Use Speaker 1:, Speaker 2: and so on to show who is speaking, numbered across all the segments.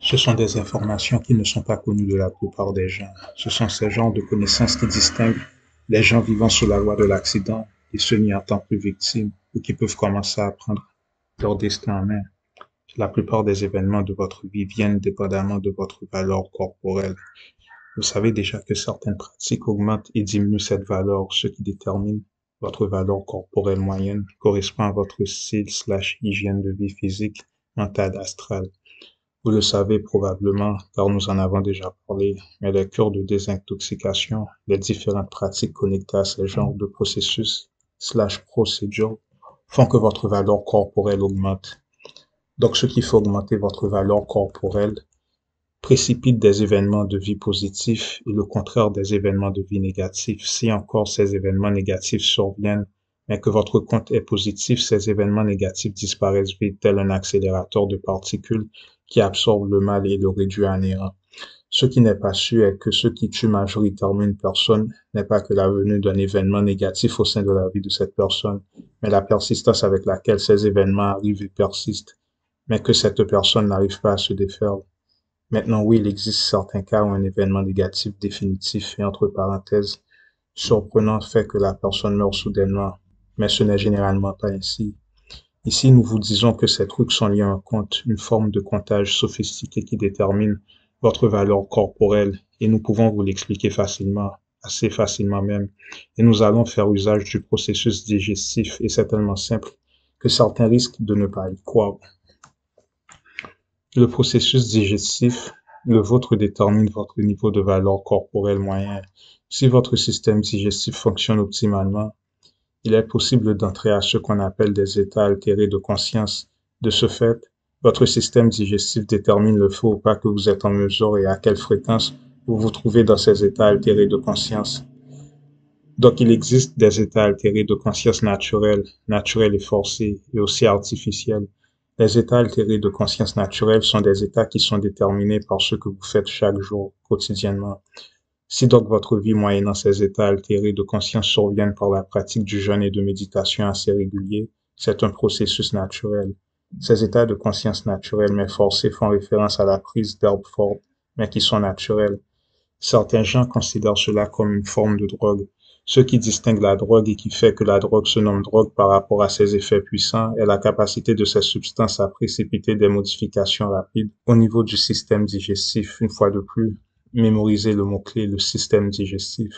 Speaker 1: Ce sont des informations qui ne sont pas connues de la plupart des gens. Ce sont ces genres de connaissances qui distinguent les gens vivant sous la loi de l'accident et ceux n'y étant plus victimes ou qui peuvent commencer à prendre leur destin en main. La plupart des événements de votre vie viennent dépendamment de votre valeur corporelle. Vous savez déjà que certaines pratiques augmentent et diminuent cette valeur, ce qui détermine votre valeur corporelle moyenne correspond à votre style/hygiène de vie physique, mentale, astrale. Vous le savez probablement, car nous en avons déjà parlé, mais les cures de désintoxication, les différentes pratiques connectées à ce genre de processus/procédures font que votre valeur corporelle augmente. Donc, ce qui fait augmenter votre valeur corporelle précipite des événements de vie positifs et le contraire des événements de vie négatifs. Si encore ces événements négatifs surviennent, mais que votre compte est positif, ces événements négatifs disparaissent vite tel un accélérateur de particules qui absorbe le mal et le réduit à néant. Ce qui n'est pas sûr est que ce qui tue majoritairement une personne n'est pas que la venue d'un événement négatif au sein de la vie de cette personne, mais la persistance avec laquelle ces événements arrivent et persistent, mais que cette personne n'arrive pas à se défaire. Maintenant, oui, il existe certains cas où un événement négatif définitif et entre parenthèses surprenant fait que la personne meurt soudainement, mais ce n'est généralement pas ainsi. Ici, nous vous disons que ces trucs sont liés à un compte, une forme de comptage sophistiqué qui détermine votre valeur corporelle et nous pouvons vous l'expliquer facilement, assez facilement même. Et nous allons faire usage du processus digestif et c'est tellement simple que certains risquent de ne pas y croire. Le processus digestif, le vôtre détermine votre niveau de valeur corporelle moyen. Si votre système digestif fonctionne optimalement, il est possible d'entrer à ce qu'on appelle des états altérés de conscience. De ce fait, votre système digestif détermine le feu ou pas que vous êtes en mesure et à quelle fréquence vous vous trouvez dans ces états altérés de conscience. Donc, il existe des états altérés de conscience naturels et forcés, et aussi artificiels. Les états altérés de conscience naturelle sont des états qui sont déterminés par ce que vous faites chaque jour, quotidiennement. Si donc votre vie moyennant ces états altérés de conscience surviennent par la pratique du jeûne et de méditation assez régulier, c'est un processus naturel. Ces états de conscience naturels mais forcés font référence à la prise d'herbes fortes, mais qui sont naturels. Certains gens considèrent cela comme une forme de drogue. Ce qui distingue la drogue et qui fait que la drogue se nomme drogue par rapport à ses effets puissants est la capacité de ces substances à précipiter des modifications rapides au niveau du système digestif. Une fois de plus, mémorisez le mot-clé, le système digestif.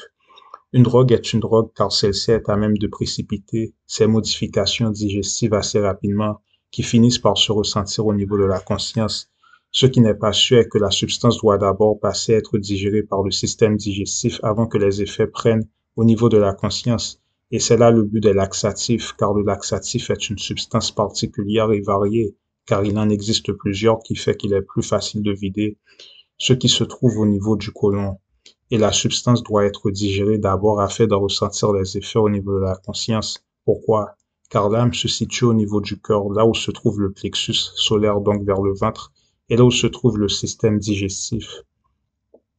Speaker 1: Une drogue est une drogue car celle-ci est à même de précipiter ces modifications digestives assez rapidement qui finissent par se ressentir au niveau de la conscience. Ce qui n'est pas sûr est que la substance doit d'abord passer à être digérée par le système digestif avant que les effets prennent au niveau de la conscience. Et c'est là le but des laxatifs, car le laxatif est une substance particulière et variée, car il en existe plusieurs qui fait qu'il est plus facile de vider ce qui se trouve au niveau du côlon. Et la substance doit être digérée d'abord afin de ressentir les effets au niveau de la conscience. Pourquoi? Car l'âme se situe au niveau du cœur, là où se trouve le plexus solaire, donc vers le ventre, et là où se trouve le système digestif.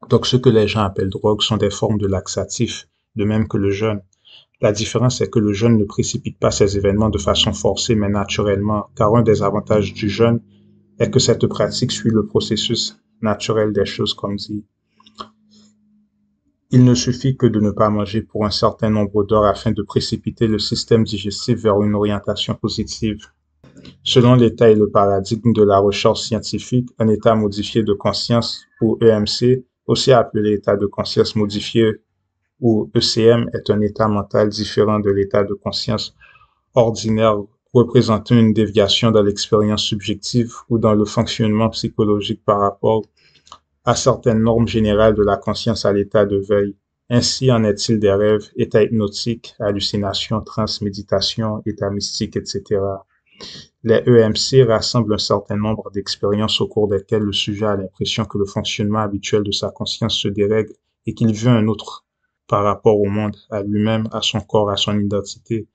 Speaker 1: Donc, ce que les gens appellent drogue sont des formes de laxatifs, de même que le jeûne. La différence est que le jeûne ne précipite pas ces événements de façon forcée, mais naturellement, car un des avantages du jeûne est que cette pratique suit le processus naturel des choses, comme dit. Il ne suffit que de ne pas manger pour un certain nombre d'heures afin de précipiter le système digestif vers une orientation positive. Selon l'état et le paradigme de la recherche scientifique, un état modifié de conscience, ou EMC, aussi appelé état de conscience modifié, ou ECM, est un état mental différent de l'état de conscience ordinaire, représentant une déviation dans l'expérience subjective ou dans le fonctionnement psychologique par rapport à certaines normes générales de la conscience à l'état de veille. Ainsi en est-il des rêves, états hypnotiques, hallucinations, transes, méditation, états mystiques, etc. Les EMC rassemblent un certain nombre d'expériences au cours desquelles le sujet a l'impression que le fonctionnement habituel de sa conscience se dérègle et qu'il vit un autre par rapport au monde, à lui-même, à son corps, à son identité.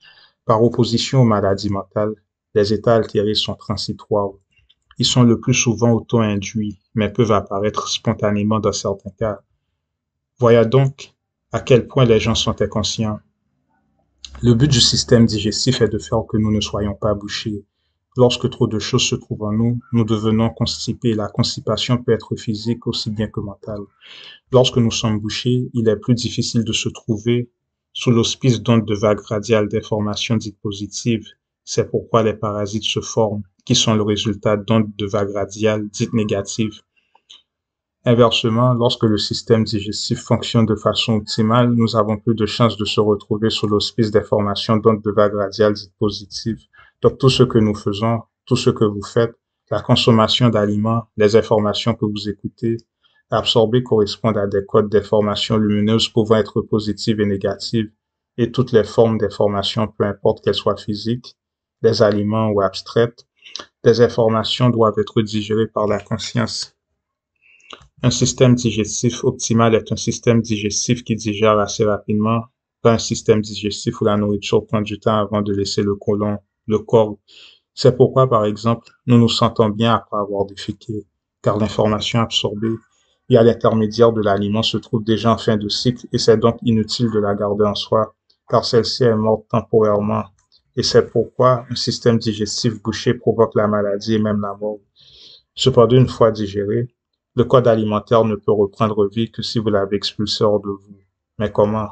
Speaker 1: Par opposition aux maladies mentales, les états altérés sont transitoires. Ils sont le plus souvent auto-induits, mais peuvent apparaître spontanément dans certains cas. Voyons donc à quel point les gens sont inconscients. Le but du système digestif est de faire que nous ne soyons pas bouchés. Lorsque trop de choses se trouvent en nous, nous devenons constipés. La constipation peut être physique aussi bien que mentale. Lorsque nous sommes bouchés, il est plus difficile de se trouver sous l'auspice d'ondes de vagues radiales d'informations dites positives. C'est pourquoi les parasites se forment, qui sont le résultat d'ondes de vagues radiales dites négatives. Inversement, lorsque le système digestif fonctionne de façon optimale, nous avons plus de chances de se retrouver sous l'auspice des formations d'ondes de vagues radiales dites positives. Donc tout ce que nous faisons, tout ce que vous faites, la consommation d'aliments, les informations que vous écoutez, absorbées correspondent à des codes d'informations lumineuses pouvant être positives et négatives, et toutes les formes d'informations, peu importe qu'elles soient physiques, des aliments ou abstraites, des informations doivent être digérées par la conscience. Un système digestif optimal est un système digestif qui digère assez rapidement, pas un système digestif où la nourriture prend du temps avant de laisser le côlon, le corps. C'est pourquoi, par exemple, nous nous sentons bien après avoir déféqué, car l'information absorbée et à l'intermédiaire de l'aliment se trouve déjà en fin de cycle et c'est donc inutile de la garder en soi, car celle-ci est morte temporairement. Et c'est pourquoi un système digestif bouché provoque la maladie et même la mort. Cependant, une fois digéré, le code alimentaire ne peut reprendre vie que si vous l'avez expulsé hors de vous. Mais comment?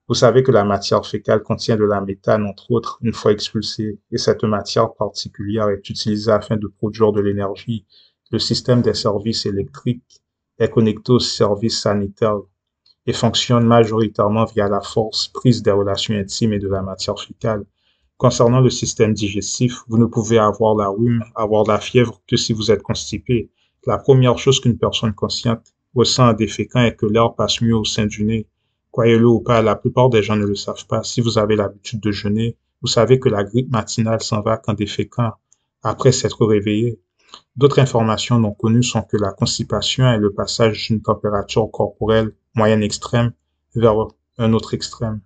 Speaker 1: Vous savez que la matière fécale contient de la méthane, entre autres, une fois expulsée, et cette matière particulière est utilisée afin de produire de l'énergie. Le système des services électriques est connecté au service sanitaire et fonctionne majoritairement via la force prise des relations intimes et de la matière fécale. Concernant le système digestif, vous ne pouvez avoir la rhume, avoir la fièvre que si vous êtes constipé. La première chose qu'une personne consciente ressent en déféquant est que l'air passe mieux au sein du nez. Croyez-le ou pas, la plupart des gens ne le savent pas. Si vous avez l'habitude de jeûner, vous savez que la grippe matinale s'en va qu'en déféquant, après s'être réveillé. D'autres informations non connues sont que la constipation est le passage d'une température corporelle moyenne extrême vers un autre extrême,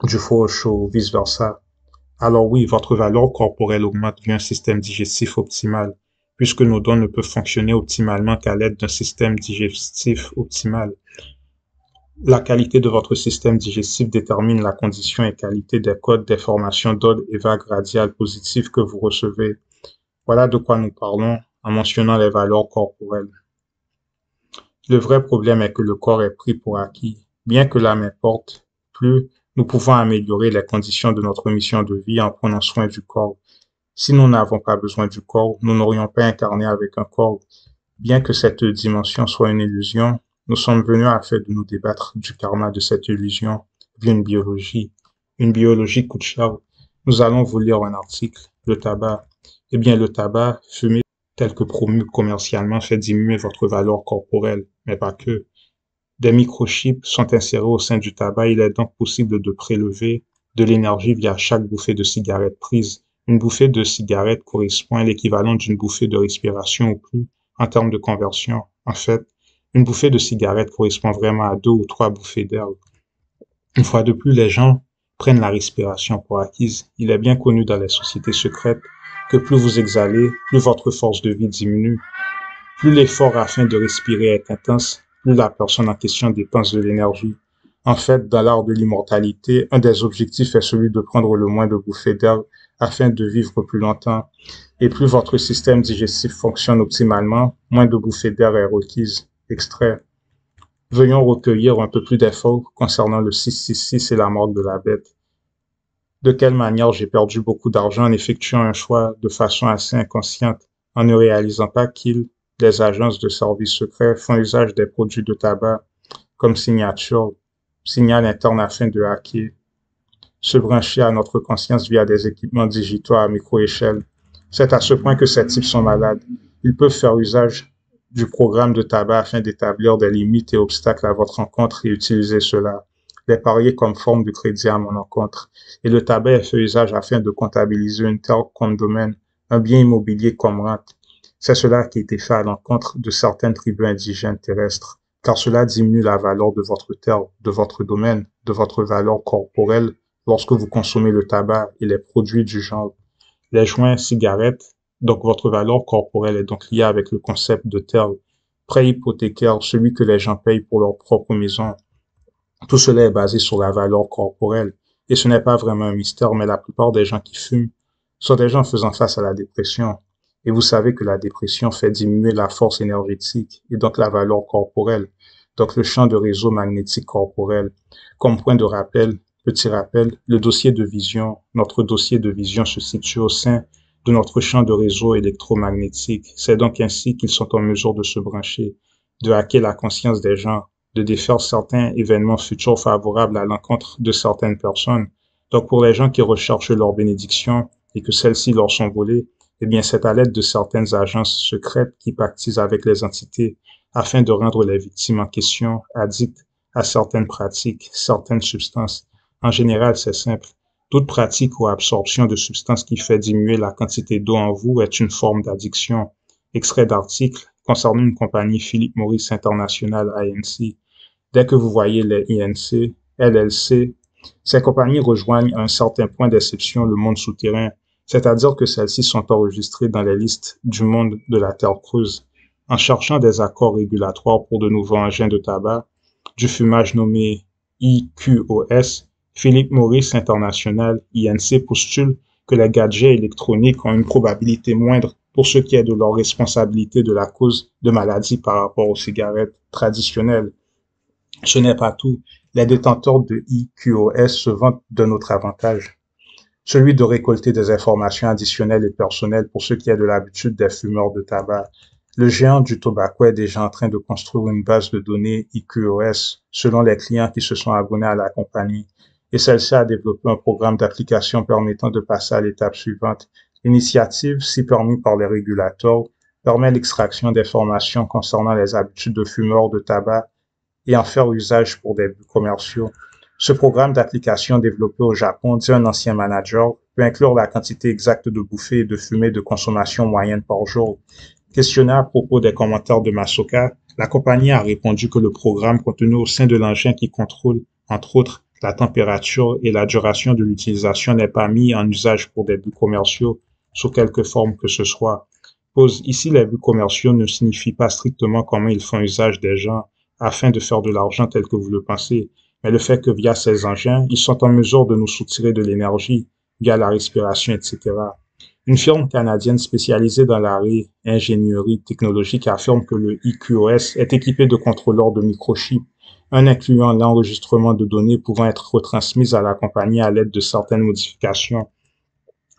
Speaker 1: du froid au chaud, vice-versa. Alors oui, votre valeur corporelle augmente via un système digestif optimal, puisque nos dons ne peuvent fonctionner optimalement qu'à l'aide d'un système digestif optimal. La qualité de votre système digestif détermine la condition et qualité des codes d'information d'ordre et vagues radiales positives que vous recevez. Voilà de quoi nous parlons en mentionnant les valeurs corporelles. Le vrai problème est que le corps est pris pour acquis. Bien que l'âme importe, plus nous pouvons améliorer les conditions de notre mission de vie en prenant soin du corps. Si nous n'avons pas besoin du corps, nous n'aurions pas incarné avec un corps. Bien que cette dimension soit une illusion, nous sommes venus afin de nous débattre du karma de cette illusion via une biologie. Une biologie coûte cher. Nous allons vous lire un article. Le tabac. Eh bien, le tabac, fumé tel que promu commercialement, fait diminuer votre valeur corporelle, mais pas que. Des microchips sont insérés au sein du tabac. Il est donc possible de prélever de l'énergie via chaque bouffée de cigarette prise. Une bouffée de cigarette correspond à l'équivalent d'une bouffée de respiration ou plus en termes de conversion. En fait, une bouffée de cigarette correspond vraiment à 2 ou 3 bouffées d'air. Une fois de plus, les gens prennent la respiration pour acquise. Il est bien connu dans les sociétés secrètes que plus vous exhalez, plus votre force de vie diminue. Plus l'effort afin de respirer est intense, plus la personne en question dépense de l'énergie. En fait, dans l'art de l'immortalité, un des objectifs est celui de prendre le moins de bouffées d'air afin de vivre plus longtemps. Et plus votre système digestif fonctionne optimalement, moins de bouffées d'air est requise. Extrait. Veuillons recueillir un peu plus d'infos concernant le 666 et la mort de la bête. De quelle manière j'ai perdu beaucoup d'argent en effectuant un choix de façon assez inconsciente, en ne réalisant pas les agences de services secrets font usage des produits de tabac comme signature, signal interne afin de hacker, se brancher à notre conscience via des équipements digitaux à micro-échelle. C'est à ce point que ces types sont malades. Ils peuvent faire usage du programme de tabac afin d'établir des limites et obstacles à votre rencontre et utiliser cela, les parier comme forme de crédit à mon encontre. Et le tabac est fait usage afin de comptabiliser une terre comme domaine, un bien immobilier comme rente. C'est cela qui a été fait à l'encontre de certaines tribus indigènes terrestres, car cela diminue la valeur de votre terre, de votre domaine, de votre valeur corporelle lorsque vous consommez le tabac et les produits du genre. Les joints, cigarettes, donc votre valeur corporelle est donc liée avec le concept de terre, prêt hypothécaire, celui que les gens payent pour leur propre maison. Tout cela est basé sur la valeur corporelle. Et ce n'est pas vraiment un mystère, mais la plupart des gens qui fument sont des gens faisant face à la dépression. Et vous savez que la dépression fait diminuer la force énergétique et donc la valeur corporelle, donc le champ de réseau magnétique corporel. Comme point de rappel, petit rappel, le dossier de vision, notre dossier de vision se situe au sein de notre champ de réseau électromagnétique. C'est donc ainsi qu'ils sont en mesure de se brancher, de hacker la conscience des gens, de défaire certains événements futurs favorables à l'encontre de certaines personnes. Donc pour les gens qui recherchent leur bénédiction et que celles-ci leur sont volées, eh bien c'est à l'aide de certaines agences secrètes qui pactisent avec les entités afin de rendre les victimes en question addictes à certaines pratiques, certaines substances. En général, c'est simple. Toute pratique ou absorption de substances qui fait diminuer la quantité d'eau en vous est une forme d'addiction. Extrait d'article concernant une compagnie Philip Morris International INC. Dès que vous voyez les INC, LLC, ces compagnies rejoignent à un certain point d'exception le monde souterrain, c'est-à-dire que celles-ci sont enregistrées dans les listes du monde de la Terre creuse. En cherchant des accords régulatoires pour de nouveaux engins de tabac, du fumage nommé IQOS, Philip Morris International, INC, postule que les gadgets électroniques ont une probabilité moindre pour ce qui est de leur responsabilité de la cause de maladies par rapport aux cigarettes traditionnelles. Ce n'est pas tout. Les détenteurs de IQOS se vantent d'un autre avantage, celui de récolter des informations additionnelles et personnelles pour ce qui est de l'habitude des fumeurs de tabac. Le géant du tobacco est déjà en train de construire une base de données IQOS selon les clients qui se sont abonnés à la compagnie, et celle-ci a développé un programme d'application permettant de passer à l'étape suivante. L'initiative, si permise par les régulateurs, permet l'extraction d'informations concernant les habitudes de fumeurs de tabac et en faire usage pour des buts commerciaux. Ce programme d'application développé au Japon, dit un ancien manager, peut inclure la quantité exacte de bouffées et de fumée de consommation moyenne par jour. Questionné à propos des commentaires de Masoka, la compagnie a répondu que le programme contenu au sein de l'engin qui contrôle, entre autres, la température et la duration de l'utilisation n'est pas mis en usage pour des buts commerciaux sous quelque forme que ce soit. Pause. Ici, les buts commerciaux ne signifient pas strictement comment ils font usage des gens afin de faire de l'argent tel que vous le pensez, mais le fait que via ces engins, ils sont en mesure de nous soutirer de l'énergie via la respiration, etc. Une firme canadienne spécialisée dans la réingénierie technologique affirme que le IQOS est équipé de contrôleurs de microchips, un incluant l'enregistrement de données pouvant être retransmises à la compagnie à l'aide de certaines modifications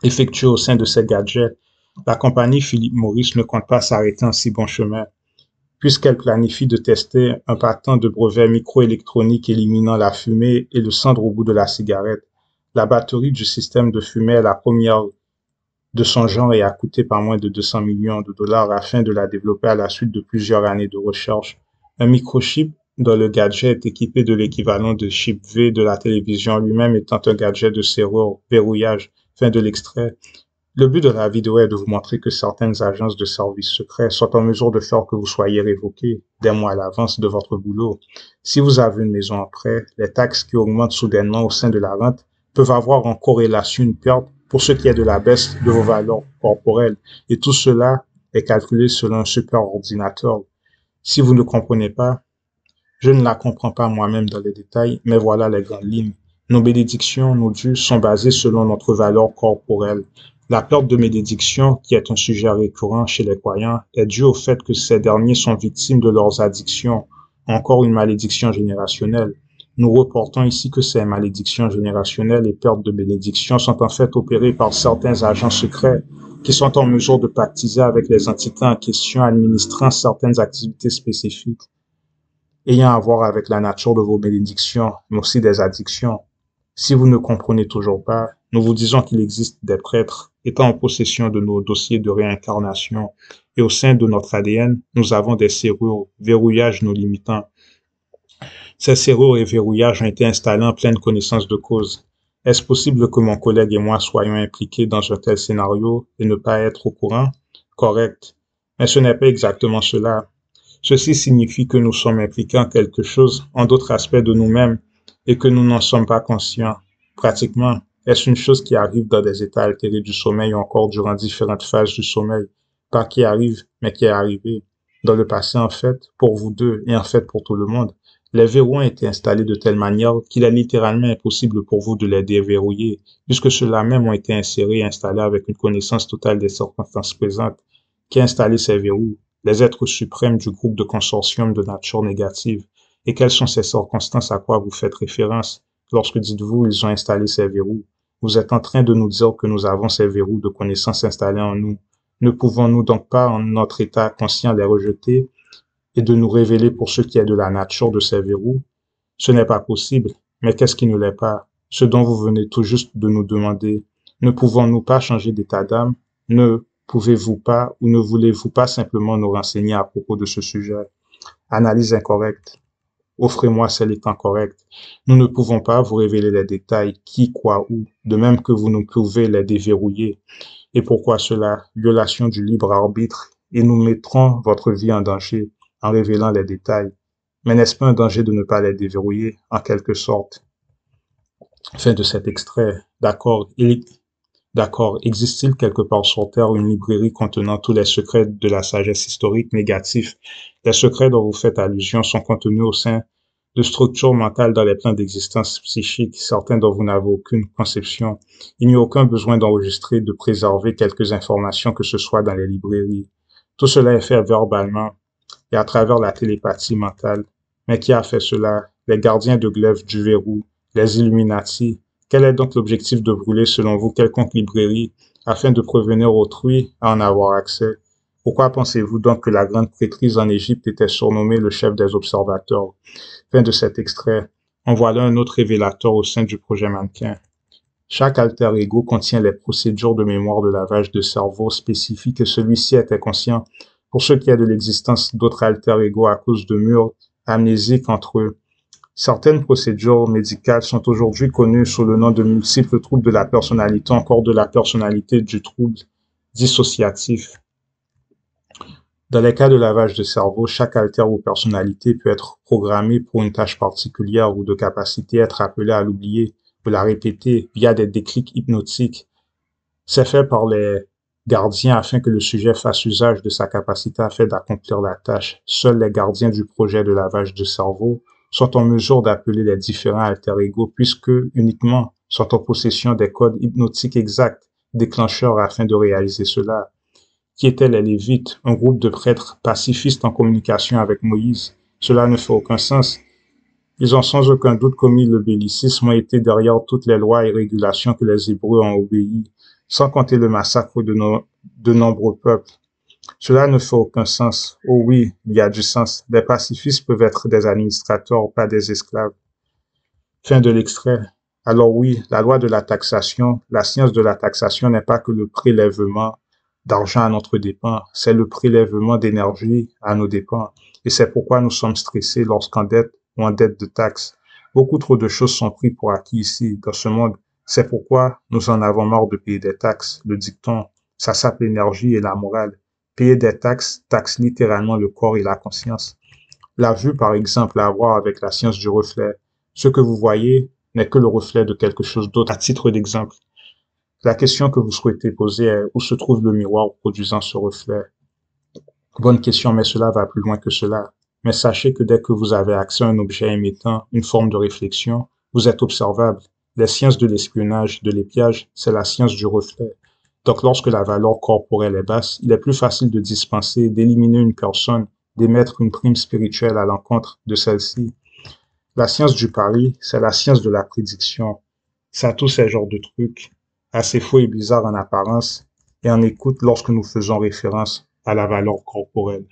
Speaker 1: effectuées au sein de ces gadgets. La compagnie Philip Morris ne compte pas s'arrêter en si bon chemin, puisqu'elle planifie de tester un patent de brevet microélectronique éliminant la fumée et le cendre au bout de la cigarette. La batterie du système de fumée est la première de son genre et a coûté pas moins de 200 millions de dollars afin de la développer à la suite de plusieurs années de recherche. Un microchip dans le gadget est équipé de l'équivalent de chip V de la télévision lui-même étant un gadget de serrure, verrouillage. Fin de l'extrait. Le but de la vidéo est de vous montrer que certaines agences de services secrets sont en mesure de faire que vous soyez révoqué des mois à l'avance de votre boulot. Si vous avez une maison en prêt, les taxes qui augmentent soudainement au sein de la rente peuvent avoir en corrélation une perte pour ce qui est de la baisse de vos valeurs corporelles. Et tout cela est calculé selon un super ordinateur. Si vous ne comprenez pas, je ne la comprends pas moi-même dans les détails, mais voilà les grandes lignes. Nos bénédictions, nos dûs sont basés selon notre valeur corporelle. La perte de bénédiction, qui est un sujet récurrent chez les croyants, est due au fait que ces derniers sont victimes de leurs addictions, encore une malédiction générationnelle. Nous reportons ici que ces malédictions générationnelles et pertes de bénédiction sont en fait opérées par certains agents secrets qui sont en mesure de pactiser avec les entités en question administrant certaines activités spécifiques ayant à voir avec la nature de vos bénédictions, mais aussi des addictions. Si vous ne comprenez toujours pas, nous vous disons qu'il existe des prêtres étant en possession de nos dossiers de réincarnation et au sein de notre ADN, nous avons des serrures, verrouillages nous limitant. Ces serrures et verrouillages ont été installés en pleine connaissance de cause. Est-ce possible que mon collègue et moi soyons impliqués dans un tel scénario et ne pas être au courant? Correct. Mais ce n'est pas exactement cela. Ceci signifie que nous sommes impliqués en quelque chose, en d'autres aspects de nous-mêmes, et que nous n'en sommes pas conscients. Pratiquement, est-ce une chose qui arrive dans des états altérés du sommeil ou encore durant différentes phases du sommeil? Pas qui arrive, mais qui est arrivé. Dans le passé, en fait, pour vous deux, et en fait pour tout le monde. Les verrous ont été installés de telle manière qu'il est littéralement impossible pour vous de les déverrouiller, puisque ceux-là même ont été insérés et installés avec une connaissance totale des circonstances présentes. Qui a installé ces verrous? Les êtres suprêmes du groupe de consortium de nature négative. Et quelles sont ces circonstances à quoi vous faites référence lorsque dites-vous ils ont installé ces verrous? Vous êtes en train de nous dire que nous avons ces verrous de connaissance installés en nous. Ne pouvons-nous donc pas, en notre état conscient, les rejeter et de nous révéler pour ce qui est de la nature de ces verrous? Ce n'est pas possible. Mais qu'est-ce qui ne l'est pas? Ce dont vous venez tout juste de nous demander. Ne pouvons-nous pas changer d'état d'âme? Ne pouvez-vous pas ou ne voulez-vous pas simplement nous renseigner à propos de ce sujet? Analyse incorrecte. Offrez-moi celle étant correcte. Nous ne pouvons pas vous révéler les détails, qui, quoi, où, de même que vous nous pouvez les déverrouiller. Et pourquoi cela? Violation du libre arbitre, et nous mettrons votre vie en danger en révélant les détails. Mais n'est-ce pas un danger de ne pas les déverrouiller, en quelque sorte? Fin de cet extrait. D'accord, existe-t-il quelque part sur Terre une librairie contenant tous les secrets de la sagesse historique négative? Les secrets dont vous faites allusion sont contenus au sein de structures mentales dans les plans d'existence psychique, certains dont vous n'avez aucune conception. Il n'y a aucun besoin d'enregistrer, de préserver quelques informations que ce soit dans les librairies. Tout cela est fait verbalement et à travers la télépathie mentale. Mais qui a fait cela? Les gardiens de glaive du verrou, les Illuminati. Quel est donc l'objectif de brûler, selon vous, quelconque librairie afin de prévenir autrui à en avoir accès? Pourquoi pensez-vous donc que la grande prêtrise en Égypte était surnommée le chef des observateurs? Fin de cet extrait. En voilà un autre révélateur au sein du projet mannequin. Chaque alter ego contient les procédures de mémoire de lavage de cerveau spécifiques et celui-ci était conscient pour ce qui est de l'existence d'autres alter ego à cause de murs amnésiques entre eux. Certaines procédures médicales sont aujourd'hui connues sous le nom de multiples troubles de la personnalité, encore de la personnalité du trouble dissociatif. Dans les cas de lavage de cerveau, chaque alter ou personnalité peut être programmée pour une tâche particulière ou de capacité à être appelée à l'oublier ou la répéter via des déclics hypnotiques. C'est fait par les gardiens afin que le sujet fasse usage de sa capacité afin d'accomplir la tâche. Seuls les gardiens du projet de lavage de cerveau sont en mesure d'appeler les différents alter-ego puisque uniquement sont en possession des codes hypnotiques exacts déclencheurs afin de réaliser cela. Qui étaient les Lévites, un groupe de prêtres pacifistes en communication avec Moïse? Cela ne fait aucun sens. Ils ont sans aucun doute commis le bellicisme, ont été derrière toutes les lois et régulations que les Hébreux ont obéies, sans compter le massacre de nombreux peuples. Cela ne fait aucun sens. Oh oui, il y a du sens. Les pacifistes peuvent être des administrateurs, pas des esclaves. Fin de l'extrait. Alors oui, la loi de la taxation, la science de la taxation n'est pas que le prélèvement d'argent à notre dépens, c'est le prélèvement d'énergie à nos dépens. Et c'est pourquoi nous sommes stressés lorsqu'en dette ou en dette de taxes. Beaucoup trop de choses sont prises pour acquis ici, dans ce monde. C'est pourquoi nous en avons marre de payer des taxes. Le dicton, ça sape l'énergie et la morale. Payer des taxes taxe littéralement le corps et la conscience. La vue, par exemple, à voir avec la science du reflet. Ce que vous voyez n'est que le reflet de quelque chose d'autre. À titre d'exemple, la question que vous souhaitez poser est où se trouve le miroir produisant ce reflet? Bonne question, mais cela va plus loin que cela. Mais sachez que dès que vous avez accès à un objet émettant une forme de réflexion, vous êtes observable. Les sciences de l'espionnage, de l'épiage, c'est la science du reflet. Donc lorsque la valeur corporelle est basse, il est plus facile de dispenser, d'éliminer une personne, d'émettre une prime spirituelle à l'encontre de celle-ci. La science du pari, c'est la science de la prédiction. Ça tous ces genres de trucs, assez faux et bizarres en apparence, et en écoute lorsque nous faisons référence à la valeur corporelle.